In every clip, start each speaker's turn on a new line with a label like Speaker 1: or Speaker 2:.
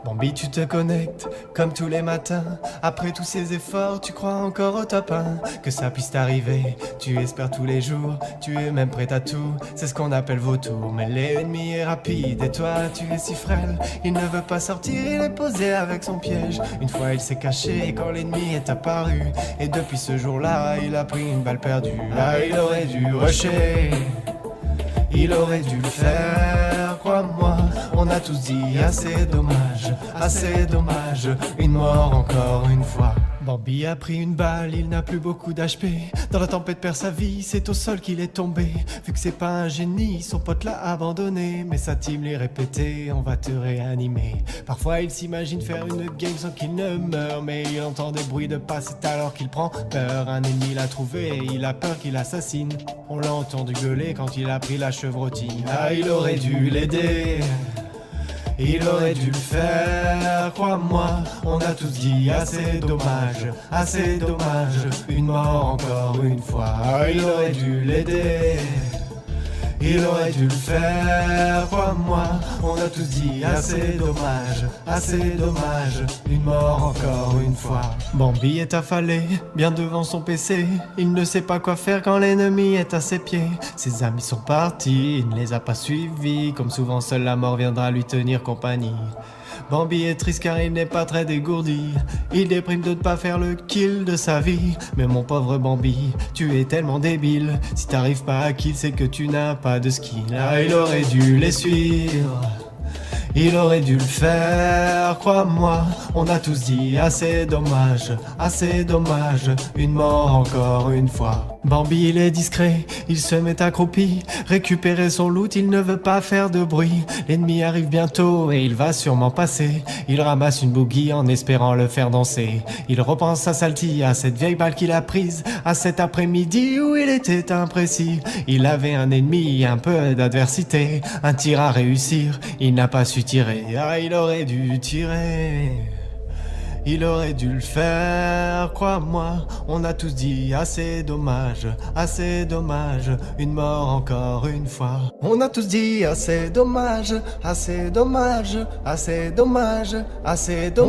Speaker 1: Bambi, tu te connectes comme tous les matins. Après tous ces efforts, tu crois encore au top 1, que ça puisse t'arriver, tu espères tous les jours. Tu es même prêt à tout, c'est ce qu'on appelle vautour. Mais l'ennemi est rapide et toi tu es si frêle. Il ne veut pas sortir, il est posé avec son piège. Une fois il s'est caché quand l'ennemi est apparu, et depuis ce jour-là il a pris une balle perdue. Ah, il aurait dû rusher, il aurait dû le faire, crois-moi. On a tous dit assez dommage, une mort encore une fois. Bambi a pris une balle, il n'a plus beaucoup d'HP. Dans la tempête perd sa vie, c'est au sol qu'il est tombé. Vu que c'est pas un génie, son pote l'a abandonné. Mais sa team lui répétait, on va te réanimer. Parfois il s'imagine faire une game sans qu'il ne meure, mais il entend des bruits de pas, c'est alors qu'il prend peur. Un ennemi l'a trouvé et il a peur qu'il assassine. On l'a entendu gueuler quand il a pris la chevrotine. Ah, il aurait dû l'aider, il aurait dû le faire, crois-moi. On a tous dit assez dommage, une mort encore une fois. Ah, il aurait dû l'aider, il aurait dû le faire, crois-moi. On a tous dit assez dommage, une mort encore une fois. Bambi est affalé, bien devant son PC. Il ne sait pas quoi faire quand l'ennemi est à ses pieds. Ses amis sont partis, il ne les a pas suivis. Comme souvent, seule la mort viendra lui tenir compagnie. Bambi est triste car il n'est pas très dégourdi. Il déprime de ne pas faire le kill de sa vie. Mais mon pauvre Bambi, tu es tellement débile. Si t'arrives pas à kill, c'est que tu n'as pas de skill. Ah, il aurait dû les suivre, il aurait dû le faire, crois-moi. On a tous dit assez dommage, une mort encore une fois. Bambi il est discret, il se met accroupi, récupérer son loot, il ne veut pas faire de bruit. L'ennemi arrive bientôt et il va sûrement passer. Il ramasse une bougie en espérant le faire danser. Il repense à Salty, à cette vieille balle qu'il a prise, à cet après-midi où il était imprécis. Il avait un ennemi, un peu d'adversité, un tir à réussir, il n'a pas su tirer. Ah, il aurait dû tirer, il aurait dû le faire, crois-moi. On a tous dit assez dommage, une mort encore une fois. On a tous dit assez dommage, On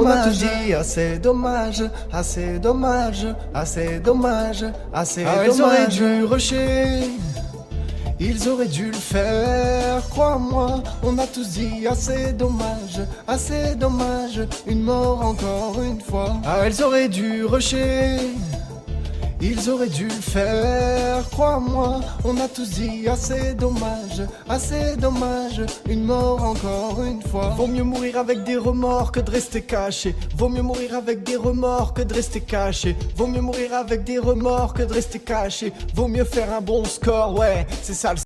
Speaker 1: a tous dit assez dommage, Ah, ils auraient dû rusher, ils auraient dû le faire, crois-moi. On a tous dit assez dommage, une mort encore une fois. Ah, ils auraient dû rusher, ils auraient dû le faire, crois-moi. On a tous dit assez dommage, une mort encore une fois. Vaut mieux mourir avec des remords que de rester caché. Vaut mieux mourir avec des remords que de rester caché. Vaut mieux mourir avec des remords que de rester caché. Vaut mieux faire un bon score, ouais, c'est ça le